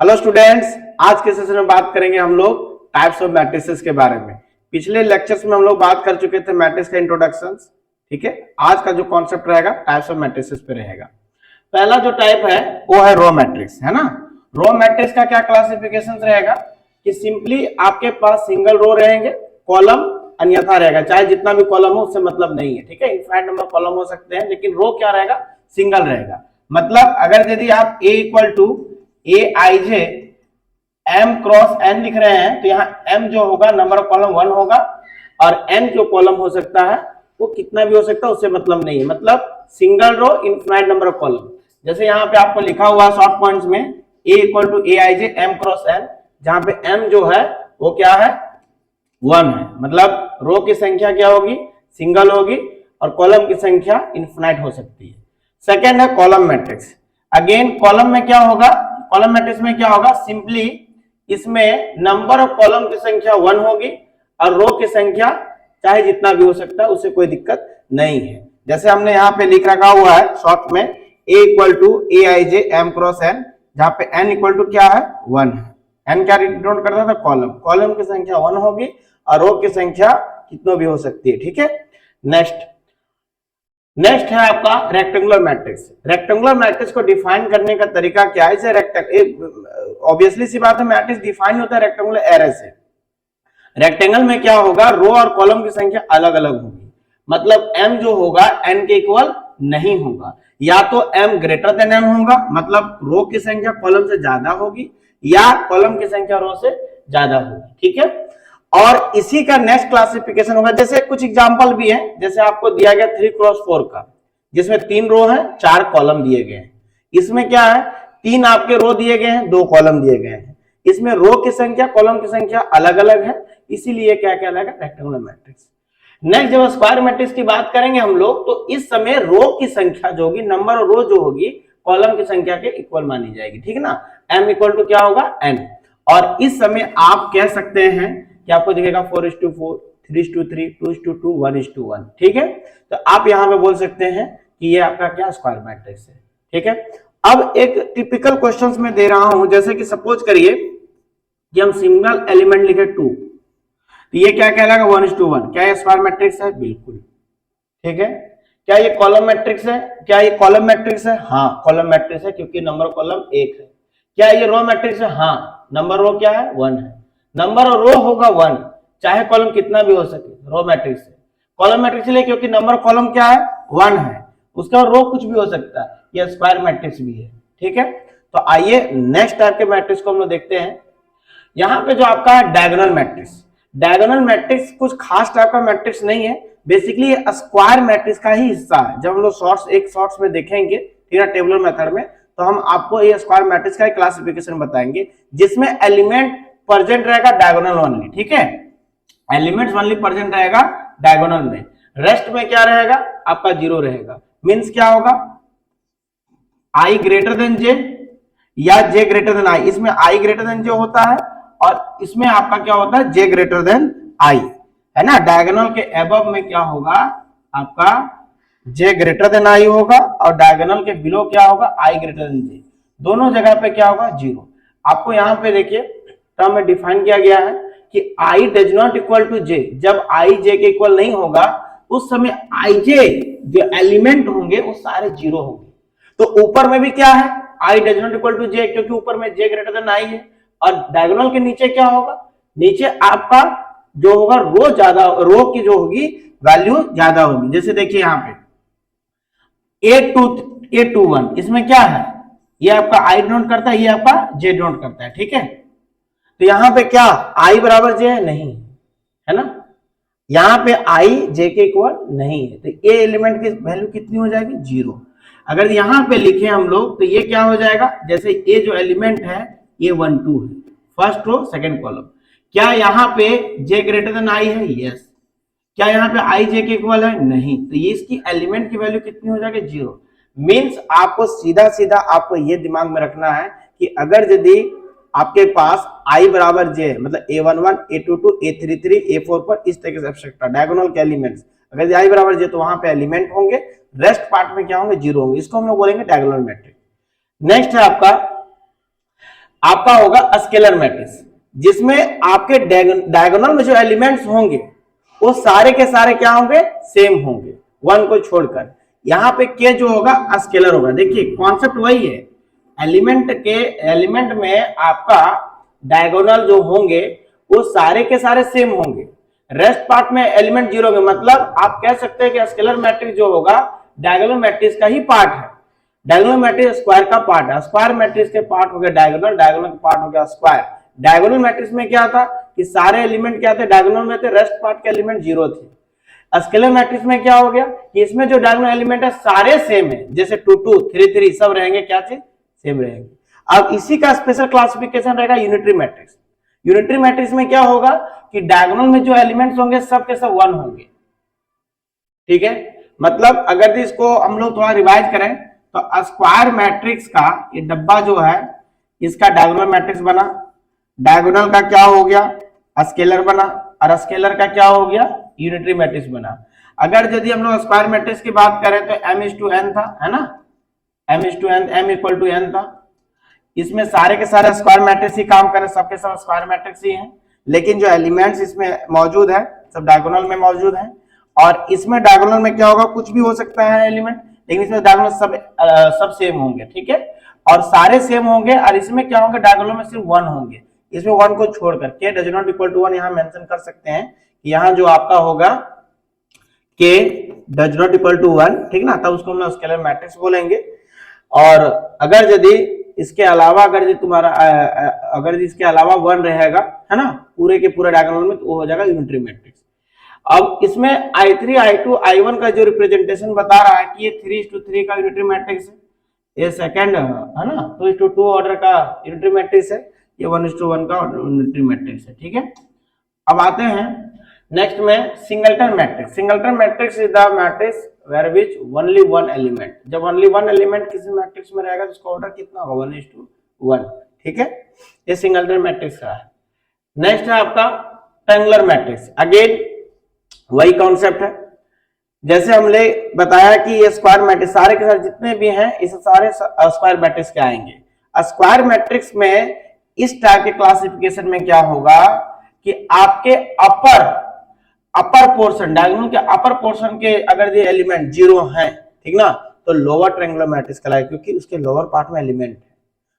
Hello students, आज के session में बात करेंगे हम लोग टाइप्स ऑफ मैट्रिसेस के बारे में। पिछले लेक्चर्स में हम लोग बात कर चुके थे मैट्रिक्स का इंट्रोडक्शन। ठीक है, आज का जो कॉन्सेप्ट रहेगा टाइप्स ऑफ मैट्रिसेस पे रहेगा। पहला जो टाइप है वो है रो मैट्रिक्स, है ना। रो मैट्रिक्स का क्या क्लासिफिकेशन रहेगा कि सिंपली आपके पास सिंगल रो रहेंगे, कॉलम अन्यथा रहेगा, चाहे जितना भी कॉलम हो उससे मतलब नहीं है। ठीक है, इनफाइनाइट नंबर कॉलम हो सकते हैं लेकिन रो क्या रहेगा, सिंगल रहेगा। मतलब अगर यदि आप a equal to A I J M cross N लिख रहे हैं तो यहाँ m जो होगा नंबर ऑफ कॉलम 1 होगा और n जो कॉलम हो सकता है वो कितना भी हो सकता है उससे मतलब नहीं है। मतलब single row infinite number of column. जैसे यहाँ पे आपको लिखा हुआ है शॉर्ट पॉइंट्स में a equal to A I J M cross N, जहां पे m जो है वो क्या है, 1 है। मतलब रो की संख्या क्या होगी, सिंगल होगी और कॉलम की संख्या इनफाइनाइट हो सकती है। सेकेंड है कॉलम मैट्रिक्स। अगेन कॉलम में क्या होगा, कॉलम मैट्रिक्स में क्या होगा, सिंपली इसमें नंबर ऑफ कॉलम की संख्या 1 होगी और रो की संख्या चाहे जितना भी हो सकता है उससे कोई दिक्कत नहीं है। जैसे हमने यहाँ पे लिख रखा हुआ है शॉर्ट में a equal to A I J M cross N, जहां पे n इक्वल टू क्या है, 1 है। n क्या डिनोट करता था, कॉलम। कॉलम की संख्या 1 होगी और रो की संख्या कितनों भी हो सकती है। ठीक है, नेक्स्ट है आपका रेक्टेंगुलर मैट्रिक्स। रेक्टेंगुलर मैट्रिक्स को डिफाइन करने का तरीका क्या है, ऑब्वियसली सी बात है, मैट्रिक्स डिफाइन होता है रेक्टेंगुलर एरे से। रेक्टेंगल में क्या होगा, रो और कॉलम की संख्या अलग अलग होगी। मतलब m जो होगा n के इक्वल नहीं होगा, या तो m ग्रेटर देन n होगा, मतलब रो की संख्या कॉलम से ज्यादा होगी, या कॉलम की संख्या रो से ज्यादा होगी। ठीक है, और इसी का नेक्स्ट क्लासिफिकेशन होगा। जैसे कुछ एग्जांपल भी है, जैसे आपको दिया गया 3x4 का, जिसमें 3 रो है 4 कॉलम दिए गए हैं। इसमें क्या है, 3 आपके रो दिए गए हैं, 2 कॉलम दिए गए हैं। इसमें रो की संख्या कॉलम की संख्या अलग अलग है, इसीलिए क्या कहलाएगा, रेक्टेंगुलर मैट्रिक्स। नेक्स्ट जब स्क्वायर मैट्रिक्स की बात करेंगे हम लोग, तो इस समय रो की संख्या जो होगी, नंबर ऑफ रो जो होगी कॉलम की संख्या के इक्वल मानी जाएगी। ठीक है ना, m इक्वल टू क्या होगा, n। और इस समय आप कह सकते हैं कि आपको दिखेगा 4:4, 3:3, 2:2, 1:1। ठीक है, तो आप यहां पे बोल सकते हैं कि ये आपका क्या स्क्वायर मैट्रिक्स है। ठीक है, अब एक टिपिकल क्वेश्चंस में दे रहा हूं, जैसे कि सपोज करिए कि हम सिंगल एलिमेंट लिखे 2, तो ये क्या कहलाएगा, 1:1। क्या ये स्क्वायर मैट्रिक्स है, बिल्कुल। ठीक है, क्या ये कॉलम मैट्रिक्स है, क्या ये कॉलम मैट्रिक्स है, हाँ कॉलम मैट्रिक्स है क्योंकि नंबर कॉलम 1 है। क्या ये रो मैट्रिक्स है, हाँ नंबर रो क्या है, 1 है। नंबर रो होगा 1, चाहे कॉलम कितना भी हो सके, रो मैट्रिक्स है। कॉलम मैट्रिक्स इसलिए क्योंकि नंबर कॉलम क्या है, 1 है, उसका रो कुछ भी हो सकता है, यह स्क्वायर मैट्रिक्स भी है। ठीक है, तो आइए नेक्स्ट टाइप के मैट्रिक्स को हम लोग देखते हैं। यहां पे जो आपका है डायगोनल मैट्रिक्स। डायगोनल मैट्रिक्स कुछ खास टाइप का मैट्रिक्स नहीं है, बेसिकली स्क्वायर मैट्रिक्स का ही हिस्सा है। जब हम लोग शॉर्ट्स में देखेंगे, ठीक है, टेबुलर मेथड में, तो हम आपको ये स्क्वायर मैट्रिक्स का क्लासिफिकेशन बताएंगे, जिसमें एलिमेंट प्रेजेंट रहेगा डायगोनल ओनली। ठीक है, एलिमेंट्स ओनली प्रेजेंट रहेगा डायगोनल में, रेस्ट में क्या रहेगा, आपका 0 रहेगा। मींस क्या होगा, i ग्रेटर देन j या j ग्रेटर देन i। इसमें i ग्रेटर देन j होता है और इसमें आपका क्या होता है, j ग्रेटर देन i, है ना। डायगोनल के अबव में क्या होगा, आपका j ग्रेटर देन i होगा और डायगोनल के बिलो क्या होगा, i ग्रेटर देन j। दोनों जगह पे क्या होगा, 0। आपको यहाँ पे देखिए टर्म में डिफाइन किया गया है कि i does not equal to j। जब i j के इक्वल नहीं होगा उस समय i j जो एलिमेंट होंगे वो सारे 0 होंगे। तो ऊपर में भी क्या है, i does not equal to j, क्योंकि ऊपर में j ग्रेटर देन i है। और डायगोनल के नीचे क्या होगा, नीचे आपका जो होगा रो ज्यादा, रो की जो होगी वैल्यू ज्यादा होगी। जैसे देखिए यहाँ पे A21, इसमें क्या है, ये आपका i डिनोट करता है, ये आपका j डिनोट करता है। ठीक है, तो यहां पे क्या i बराबर j है, नहीं है ना, यहां पे i j के इक्वल नहीं है, तो ये एलिमेंट की वैल्यू कितनी हो जाएगी, 0। अगर यहां पे लिखे हम लोग तो ये क्या हो जाएगा, जैसे ये जो एलिमेंट है ये 1 2 है, फर्स्ट रो सेकंड कॉलम। क्या यहाँ पे j ग्रेटर देन i है, यस। क्या यहाँ पे i j के इक्वल है, नहीं, तो ये इसकी एलिमेंट की वैल्यू कितनी हो जाएगी, 0। मींस आपको सीधा सीधा आपको ये दिमाग में रखना है कि अगर यदि आपके पास i बराबर j, मतलब a11, a22, a33, a4 पर इस तरीके से एब्स्ट्रैक्ट डायगोनल के एलिमेंट्स, अगर i बराबर j तो वहां पे एलिमेंट होंगे, रेस्ट पार्ट में क्या होंगे, 0 होंगे। इसको हम लोग बोलेंगे डायगोनल मैट्रिक्स। नेक्स्ट है आपका आपका होगा स्केलर मैट्रिक्स, जिसमें आपके डायगोनल में जो एलिमेंट्स होंगे वो सारे के सारे क्या होंगे, सेम होंगे, वन को छोड़कर। यहाँ पे के जो होगा स्केलर होगा। देखिए कॉन्सेप्ट वही है, एलिमेंट में आपका डायगोनल जो होंगे वो सारे के सारे सेम होंगे, रेस्ट पार्ट में एलिमेंट जीरो होंगे। मतलब आप कह सकते हैं कि स्केलर मैट्रिक्स जो होगा डायगोनल मैट्रिक्स का ही पार्ट है। डायगोनल मैट्रिक्स स्क्वायर का पार्ट है, स्क्वायर मैट्रिक्स के पार्ट हो गया डायगोनल, डायगोनल का पार्ट हो गया स्क्वायर। डायगोनल मैट्रिक्स में क्या था कि सारे एलिमेंट क्या थे, डायगोनल में थे, रेस्ट पार्ट के एलिमेंट जीरो थे। स्केलर मैट्रिक्स में क्या हो गया कि इसमें जो डायगोनल एलिमेंट है सारे सेम है, जैसे 2 2 3 3 सब रहेंगे, क्या चीज सेम रहेंगे। अब इसी का स्पेशल क्लासिफिकेशन रहेगा यूनिटरी मैट्रिक्स। यूनिटरी मैट्रिक्स में क्या होगा कि डायगोनल में जो एलिमेंट्स होंगे सब के सब वन होंगे, ठीक है। मतलब अगर इसको हम लोग थोड़ा रिवाइज करें तो स्क्वायर मैट्रिक्स का ये डब्बा जो है इसका डायगोनल मैट्रिक्स बना, डायगोनल का क्या हो गया स्केलर बना, और स्केलर का क्या हो गया यूनिटरी मैट्रिक्स बना। अगर यदि हम लोग स्क्वायर मैट्रिक्स की बात करें तो m/n था, है ना, m/n, m=n था। इसमें सारे के सारे स्क्वायर मैट्रिक्स ही काम करें, सबके सब स्क्वायर मैट्रिक्स ही हैं, लेकिन जो एलिमेंट्स इसमें मौजूद है सब डायगोनल में मौजूद है। और इसमें डायगोनल में क्या होगा, कुछ भी हो सकता है एलिमेंट, लेकिन इसमें डायगोनल सब सेम होंगे, ठीक है, और सारे सेम होंगे। और इसमें क्या होंगे, डायगोनल में सिर्फ वन होंगे, इसमें वन को छोड़कर K does not equal to one यहाँ मेंशन कर सकते हैं कि यहाँ जो आपका होगा K does not equal to one, ठीक ना, तब उसको हम लोग स्केलर मैट्रिक्स बोलेंगे। और अगर यदि इसके अलावा अगर इसके अलावा वन रहेगा, है ना, पूरे के पूरे डायगोनल में, तो वो हो जाएगा यूनिटरी मैट्रिक्स। अब इसमें I3 I2 I1 का जो रिप्रेजेंटेशन बता रहा है कि ये 3:3 का यूनिटरी मैट्रिक्स है, ये सेकंड है ना, 2:2 ऑर्डर का यूनिटरी मैट्रिक्स है, ये 1:1 का यूनिटरी मैट्रिक्स है, ठीक है। अब आते हैं नेक्स्ट में singleton matrix. Singleton matrix is the matrix where which only one element, जब ओनली वन एलिमेंट किसी मैट्रिक्स में रहेगा तो उसका ऑर्डर कितना होगा 1:1, ठीक है, ये सिंगलटन मैट्रिक्स का है। नेक्स्ट है आपका ट्रायंगुलर मैट्रिक्स। अगेन वही कॉन्सेप्ट है, जैसे हमने बताया कि ये स्क्वायर मैट्रिक्स सारे के सारे जितने भी हैं इस सारे स्क्वायर मैट्रिक्स के आएंगे। स्क्वायर मैट्रिक्स में इस टाइप के क्लासिफिकेशन में क्या होगा कि आपके अपर पोर्शन, डायगोनल के अपर पोर्शन के अगर ये एलिमेंट जीरो हैं, ठीक ना, तो लोअर ट्रायंगुलर मैट्रिक्स कहलाएगा, क्योंकि उसके लोअर पार्ट में एलिमेंट है।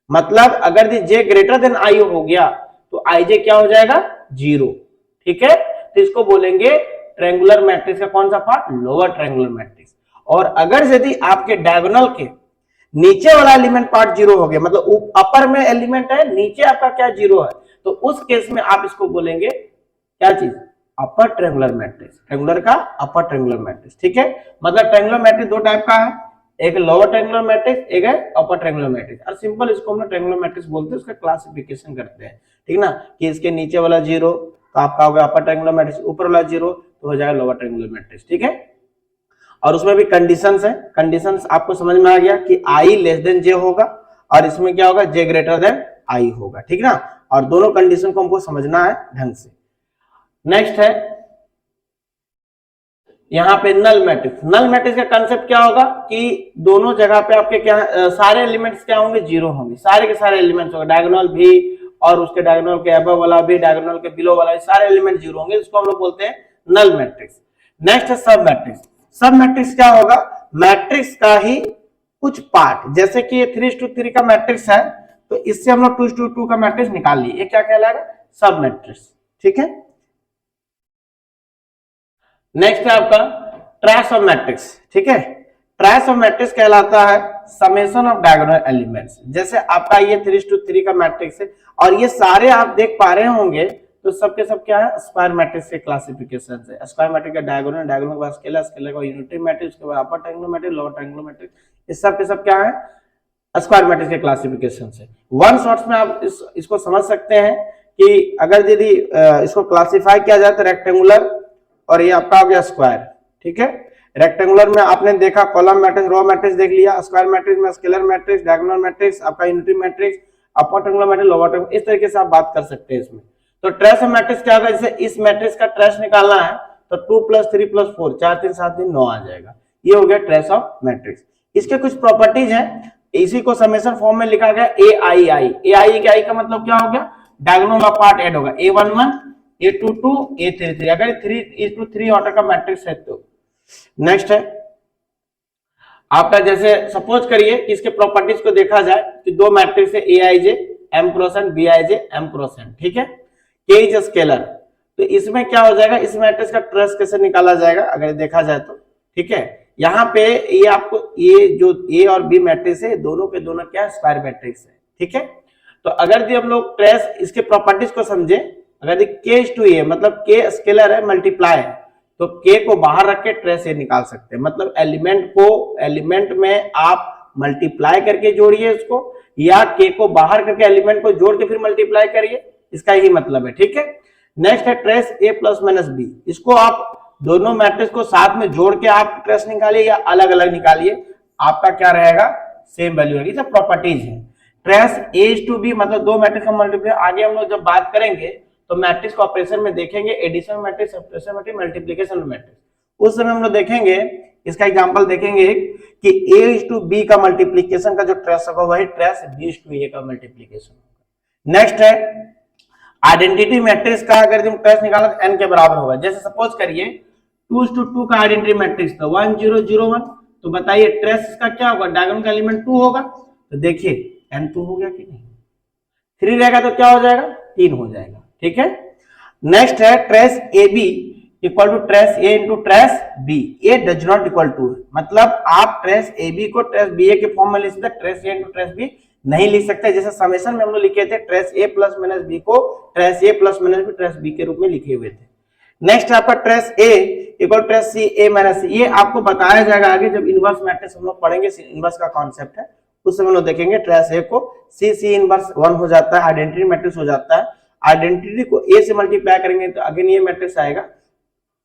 मतलब अगर जे ग्रेटर देन आई हो गया तो आई जे क्या हो जाएगा, जीरो, ठीक है, तो इसको बोलेंगे ट्रायंगुलर मैट्रिक्स का कौन सा पार्ट, लोअर ट्रायंगुलर मैट्रिक्स। और अगर यदि आपके डायगोनल के नीचे वाला एलिमेंट पार्ट जीरो हो गया, मतलब अपर में एलिमेंट है, नीचे आपका क्या जीरो है, तो उस केस में आप इसको बोलेंगे क्या चीज, अपर ट्रायंगुलर मैट्रिक्स, ट्रायंगुलर का अपर ट्रायंगुलर मैट्रिक्स, ठीक है। मतलब ट्रायंगुलर मैट्रिक्स दो टाइप का है, एक लोअर ट्रायंगुलर मैट्रिक्स, एक है अपर ट्रायंगुलर मैट्रिक्स। और सिंपल इसको हम ट्रायंगुलर मैट्रिक्स बोलते हैं, उसका क्लासिफिकेशन करते हैं, ठीक ना, कि इसके नीचे वाला जीरो तो आपका होगा अपर ट्रायंगुलर मैट्रिक्स, ऊपर वाला जीरो तो हो जाएगा लोअर ट्रायंगुलर मैट्रिक्स, ठीक है। और उसमें भी कंडीशंस है, कंडीशंस आपको समझ में आ गया कि आई लेस देन जे होगा, और इसमें क्या होगा, जे ग्रेटर देन आई होगा, ठीक ना, और दोनों कंडीशन को हमको समझना है ढंग से। नेक्स्ट है यहाँ पे नल मैट्रिक्स। नल मैट्रिक्स का कंसेप्ट क्या होगा कि दोनों जगह पे आपके क्या सारे एलिमेंट्स क्या होंगे, जीरो होंगे, सारे के सारे एलिमेंट्स होंगे, डायगोनल भी और उसके डायगोनल के अबव वाला भी, डायगोनल के बिलो वाला, सारे एलिमेंट जीरो होंगे, इसको हम लोग बोलते हैं नल मैट्रिक्स। नेक्स्ट है सब मैट्रिक्स। सब मैट्रिक्स क्या होगा, मैट्रिक्स का ही कुछ पार्ट, जैसे कि ये 3:3 का मैट्रिक्स है, तो इससे हम लोग 2:2 का मैट्रिक्स निकाल लिए, ये क्या कहलाएगा, सब मैट्रिक्स, ठीक है। नेक्स्ट है आपका ट्रेस ऑफ मैट्रिक्स, ठीक है। ट्रेस ऑफ मैट्रिक्स कहलाता है समेशन ऑफ डायगोनल एलिमेंट्स। जैसे आपका ये 3:3 का मैट्रिक्स है, और ये सारे आप देख पा रहे होंगे, तो सबके सब क्या है, स्क्वायर मैट्रिक्स के क्लासिफिकेशन है। स्क्वायर मैट्रिक्स का डायगोनल, डायगोनल के बाद स्केलर, स्केलर का यूनिटरी मैट्रिक्स, उसके बाद upper triangular matrix, lower triangular matrix, इस सब के सब क्या है, स्क्वायर मैट्रिक्स के क्लासिफिकेशन से। वन शॉट्स में आप इसको समझ सकते हैं कि अगर यदि इसको क्लासिफाई किया जाए तो रेक्टेंगुलर, और ये आपका हो गया स्क्वायर, ठीक है। रेक्टेंगुलर में आपने देखा कॉलम मैट्रिक्स, रो मैट्रिक्स देख लिया, स्क्वायर मैट्रिक्स में स्केलर मैट्रिक्स, डायगोनल मैट्रिक्स, आपका unitary matrix, upper triangular matrix, lower triangular, इस तरीके से आप बात कर सकते हैं इसमें। तो ट्रेस ऑफ मैट्रिक्स क्या होगा, जैसे इस मैट्रिक्स का ट्रेस निकालना है तो 2 + 3 + 4 4 3 7 3 9 आ जाएगा, ये हो गया ट्रेस ऑफ मैट्रिक्स। इसके कुछ प्रॉपर्टीज हैं, इसी को समेशन फॉर्म में लिखा गया ए आई आई। ए आई का मतलब क्या हो गया, डायगोनल ऑफ पार्ट ऐड होगा, A11 A22 A33, अगर 3:3 ऑर्डर का मैट्रिक्स है तो। नेक्स्ट है आपका, जैसे सपोज करिए कि इसके प्रॉपर्टीज को देखा जाए कि दो मैट्रिक्स है Aij M cross n Bij M cross n, ठीक है, K इज स्केलर, तो इसमें क्या हो जाएगा, इस मैट्रिक्स का ट्रेस कैसे निकाला जाएगा अगर देखा जाए तो, ठीक है। यहाँ पे ये आपको ये जो A और B मैट्रिक्स है दोनों के दोनों क्या स्क्वायर मैट्रिक्स है, ठीक है। तो अगर यदि हम लोग ट्रेस इसके प्रॉपर्टीज को समझे, अगर K/A मतलब K स्केलर है मल्टीप्लाई है, तो K को बाहर रख के ट्रेस ए निकाल सकते हैं, मतलब एलिमेंट में आप मल्टीप्लाई करके जोड़िए इसको, या K को बाहर करके एलिमेंट को जोड़ के फिर मल्टीप्लाई करिए, इसका यही मतलब है, ठीक है। नेक्स्ट है trace A plus minus B, इसको आप दोनों मैट्रिक्स को साथ में जोड़ के आप ट्रेस निकालिए या अलग अलग निकालिए, आपका क्या रहेगा, सेम वैल्यू रहेगी। सब प्रॉपर्टीज है। ट्रेस A/B मतलब दो मैट्रिक्स का मल्टीप्लाई, आगे हम लोग जब बात करेंगे तो मैट्रिक्स को ऑपरेशन में देखेंगे, addition matrix, subtraction matrix, multiplication matrix, उस समय हम लोग देखेंगे, इसका एग्जांपल देखेंगे कि A/B का मल्टीप्लिकेशन का जो ट्रेस होगा वही ट्रेस B/A का मल्टीप्लिकेशन होगा। नेक्स्ट है आइडेंटिटी मैट्रिक्स का, अगर तुम ट्रेस निकालो तो n के बराबर होगा। जैसे सपोज करिए 2:2 का आइडेंटिटी मैट्रिक्स था 1 0 0 1, तो बताइए ट्रेस इसका क्या होगा, डायगोनल का एलिमेंट 2 होगा, तो देखिए n 2 हो गया कि नहीं, 3 रहेगा तो क्या हो जाएगा, 3 हो जाएगा, ठीक है। नेक्स्ट है trace AB equal to trace A into trace B, A does not equal to, मतलब आप ट्रेस AB को ट्रेस BA के फॉर्म में लिख सकते, trace A into trace B नहीं लिख सकते। जैसे समेशन में हम लोग लिखे थे trace A plus minus B को trace A plus minus B trace B के रूप में लिखे हुए थे। नेक्स्ट आपका trace A equal trace C A minus C, ये आपको बताया जाएगा आगे जब इनवर्स मैट्रिक्स हम लोग पढ़ेंगे, इनवर्स का कॉन्सेप्ट है, उस समय हम लोग देखेंगे। ट्रेस A को C इनवर्स 1 हो जाता है, आइडेंटिटी मैट्रिक्स हो जाता है, आइडेंटिटी को A से मल्टीप्लाई करेंगे तो अगेन ये मैट्रिक्स आएगा।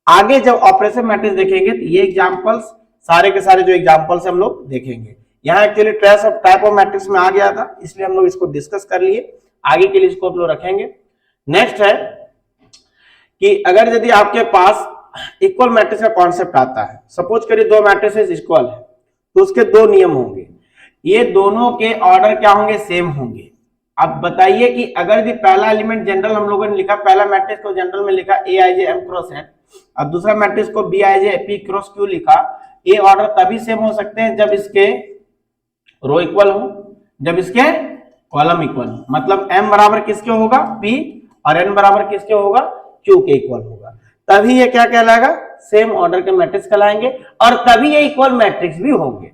आगे जब ऑपरेशन मैट्रिक्स देखेंगे तो ये एग्जांपल्स सारे के सारे जो एग्जांपल्स हम लोग देखेंगे। यहाँ actually trace of type of matrix में आ गया था, इसलिए हम लोग इसको डिस्कस कर लिए, आगे के लिए इसको हम लोग रखेंगे। नेक्स्ट है कि अगर यदि आपके पास इक्वल मैट्रिक्स का कॉन्सेप्ट आता है, सपोज करिए दो मैट्रिसेस इक्वल है, तो उसके दो नियम होंगे, ये दोनों के ऑर्डर क्या होंगे, सेम होंगे। अब बताइए कि अगर यदि पहला एलिमेंट जनरल हम लोगों ने लिखा, पहला मैट्रिक्स को जनरल में लिखा Aij M क्रॉस n, और दूसरा मैट्रिक्स को Bij P क्रॉस Q लिखा, ये ऑर्डर तभी सेम हो सकते हैं जब इसके रो इक्वल हो, जब इसके कॉलम इक्वल हो, मतलब m बराबर किसके होगा, P, और n बराबर किसके होगा, Q के इक्वल होगा, तभी ये क्या कहलाएगा, सेम ऑर्डर के मैट्रिक्स कहलाएंगे, और तभी ये इक्वल मैट्रिक्स भी होंगे।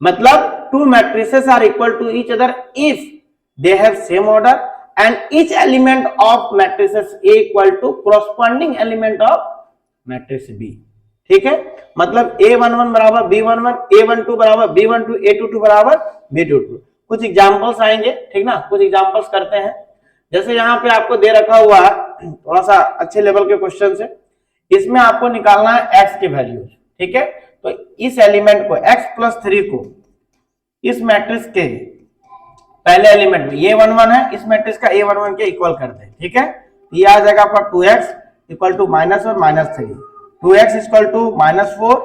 मतलब two matrices are equal to each other if they have same order and each element of matrices A equal to corresponding element of matrix B, ठीक है। मतलब A11 बराबर B11, A12 बराबर B12, A22 बराबर B22। कुछ examples आएंगे, ठीक ना, कुछ एग्जांपल्स करते हैं। जैसे यहाँ पे आपको दे रखा हुआ है, थोड़ा सा अच्छे लेवल के क्वेश्चन है, इसमें आपको निकालना है x के वैल्यूज, ठीक है। तो इस एलिमेंट को x+3 को इस मैट्रिक्स के पहले एलिमेंट में A11 है, इस मैट्रिक्स का A11 के इक्वल कर दें, ठीक है। ये आ जाएगा आपका 2x इक्वल टू माइनस और minus 3, 2x equal to -4,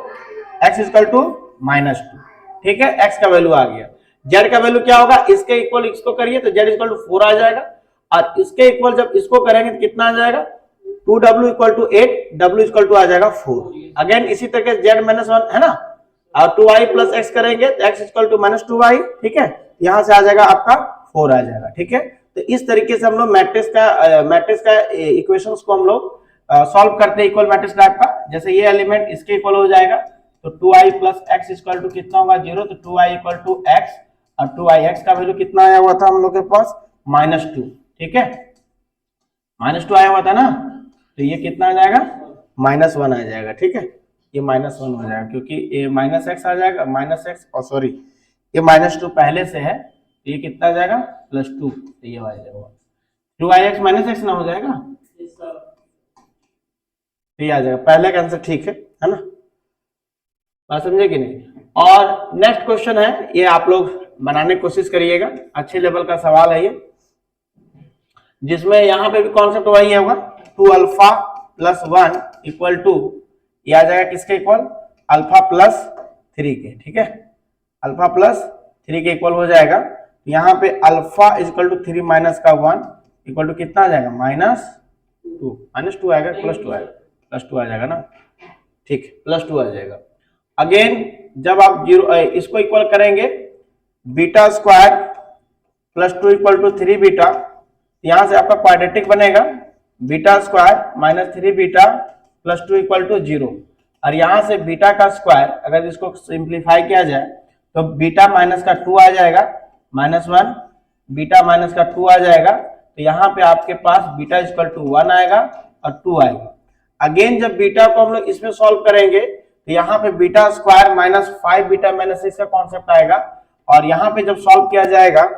x equal to -2, ठीक है। x का वैल्यू आ गया, z का वैल्यू क्या होगा, इसके इक्वल इसको करिए तो z इक्वल टू 4 आ जाएगा, और इसके इक्वल जब इसको करेंगे तो कितना आ जाएगा, 2w equal to 8, w equal to आ जाएगा 4। अगेन इसी तरह z-1 है ना, और 2y प्लस x करेंगे तो x इक्वल टू -2y, ठीक है, यहां से आ जाएगा आपका 4 आ जाएगा, ठीक है। तो इस तरीके से हम लोग मैट्रिक्स का इक्वेशंस को हम लोग सॉल्व करते हैं इक्वल मैट्रिक्स टाइप का। जैसे ये एलिमेंट इसके इक्वल हो जाएगा तो 2i plus x equal to कितना होगा, 0, तो 2i इक्वल टू x, और 2ix का वैल्यू कितना आया हुआ था हम लोग के पास, -2, ठीक है, -2 आया हुआ था ना, तो ये कितना आ जाएगा, -1 आ जाएगा, ठीक है, ये -1 हो जाएगा क्योंकि ये -x आ जाएगा, -x और सॉरी ये -2 पहले से है, तो ये कितना आ जाएगा, +2, तो ये आ जाएगा 2ix -x ना हो जाएगा, तो ये आ जाएगा, पहले का आंसर ठीक है ना, बात समझे कि नहीं। और नेक्स्ट क्वेश्चन है, ये आप लोग बनाने की कोशिश करिएगा, अच्छे लेवल का सवाल है ये, जिसमें यहाँ पे भी कॉन्सेप्ट वही होगा, 2α + 1 इक्वल टू, ये आ जाएगा किसके इक्वल, α + 3 के, ठीक है, α + 3 के इक्वल हो जाएगा। यहाँ पे अल्फा इक्वल टू 3 माइनस का 1 इक्वल टू कितना आ जाएगा, -2 आएगा, +2 आएगा, +2 आ जाएगा ना, ठीक, +2 आ जाएगा। अगेन जब आप इसको इक्वल करेंगे beta square +2 equal to 3 beta, यहां से आपका क्वाड्रेटिक बनेगा beta square -3 beta +2 equal to 0, और यहां से बीटा का स्क्वायर अगर इसको सिंप्लीफाई किया जाए तो बीटा माइनस का 2 आ जाएगा, -1 बीटा माइनस का 2 आ जाएगा, तो यहाँ पे आपके पास बीटा इक्वल टू 1 आएगा और 2 आएगा। अगेन जब बीटा को हम लोग इसमें सॉल्व करेंगे तो यहाँ पे बीटा स्क्वायर -5 बीटा -6 का कॉन्सेप्ट आएगा, और यहाँ पे जब सॉल्व किया जाएगा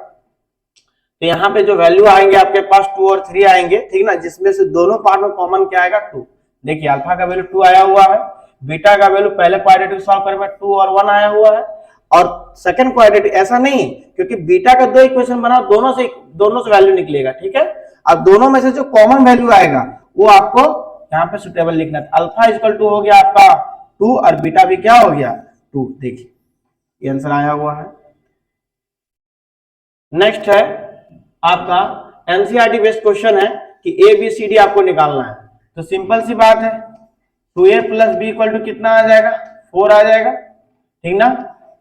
तो यहाँ पे जो वैल्यू आएंगे आपके पास 2 और 3 आएंगे, ठीक ना, जिसमें से दोनों पार्ट में कॉमन क्या आएगा, 2। देखिए अल्फा का वैल्यू 2 आया हुआ है, बीटा का वैल्यू पहले क्वाड्रेटिक सॉल्व करने में 2 और 1 आया हुआ है, और सेकंड क्वाड्रेटिक ऐसा नहीं, क्योंकि बीटा का 2 इक्वेशन बना, दोनों से वैल्यू निकलेगा, ठीक है। अब दोनों में से जो कॉमन वैल्यू आएगा वो आपको यहाँ पे सुटेबल लिखना है। अल्फा इक्वल टू हो गया आपका 2 और बीटा भी क्या हो गया, 2। देखिए ये आंसर आया हुआ है। नेक्स्ट है आपका एनसीईआरटी बेस्ड क्वेश्चन है कि ABCD आपको निकालना है, तो सिंपल सी बात है, 2A + B इक्वल टू कितना आ जाएगा, 4 आ जाएगा, ठीक ना।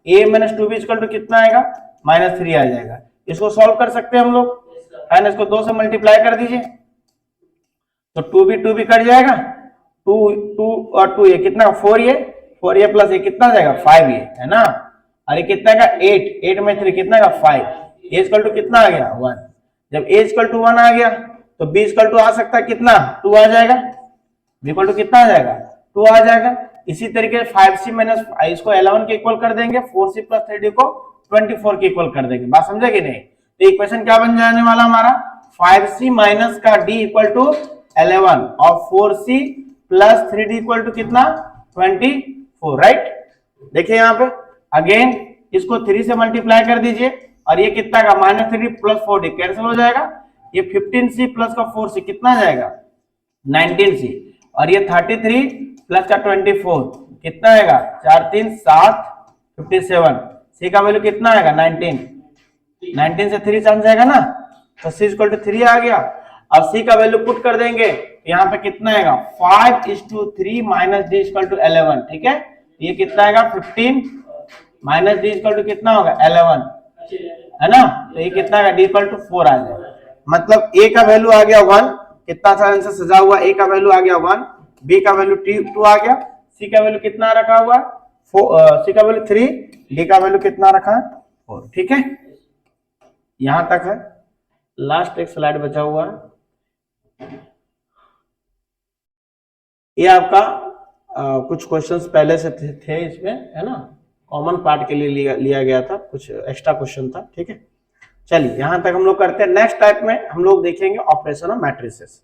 A - 2B इक्वल टू कितना आएगा, -3 आ जाएगा। इसको सॉल्व कर सकते हैं हम लोग, है ना, इसको 2 से मल्टीप्लाई कर दीजिए तो 2B कट जाएगा, 2 और 2 ये कितना, 4A प्लस ये कितना आ जाएगा, 5A, है ना, और ये कितना का 8 में 3 कितना का 5, A इक्वल टू कितना आ गया, 1। जब A इक्वल टू 1 आ गया तो B इक्वल टू आ सकता है कितना, 2 आ जाएगा, B इक्वल टू कितना आ जाएगा, 2 आ जाएगा। इसी तरीके 5C माइनस इसको 11 के इक्वल कर देंगे, 4C + 3D को 24 के इक्वल कर देंगे, बात समझे कि नहीं। तो इक्वेशन क्या बन जाने वाला हमारा, 5C माइनस का D इक्वल टू 11 और 4C + 3D इक्वल टू कितना, 24, राइट। देखिए यहाँ पे अगेन इसको 3 से मल्टीप्लाई कर दीजिए, और ये कितना का, -3 + 4D कैंसिल हो जाएगा, ये 15C प्लस का 4C कितना आ जाएगा, 19C, और ये 33 प्लस का 24 कितना आएगा, 4 3 7 57, C का वैल्यू कितना आएगा, 19 से 3 चल जाएगा ना, तो C = 3 आ गया। अब C का वैल्यू पुट कर देंगे, यहाँ पे कितना आएगा, 5:3 - D = 11, ठीक है, ये कितना आएगा 15 - D = कितना होगा, 11, है ना, तो ये कितना आएगा, D = 4 आ जाएगा। मतलब A का वैल्यू आ गया 1, कितना सा आंसर सजा हुआ, A का वैल्यू आ गया 1, B का वैल्यू 2 आ गया, C का वैल्यू कितना रखा हुआ है, C का वैल्यू 3, D का वैल्यू कितना रखा है, 4, ठीक है, यहां तक है। लास्ट एक स्लाइड बचा हुआ है, ये आपका कुछ क्वेश्चंस पहले से थे इसमें, है ना, कॉमन पार्ट के लिए लिया गया था, कुछ एक्स्ट्रा क्वेश्चन था, ठीक है। चलिए यहां तक हम लोग करते हैं। नेक्स्ट टाइप में हम लोग देखेंगे ऑपरेशन ऑफ मैट्रिसेस।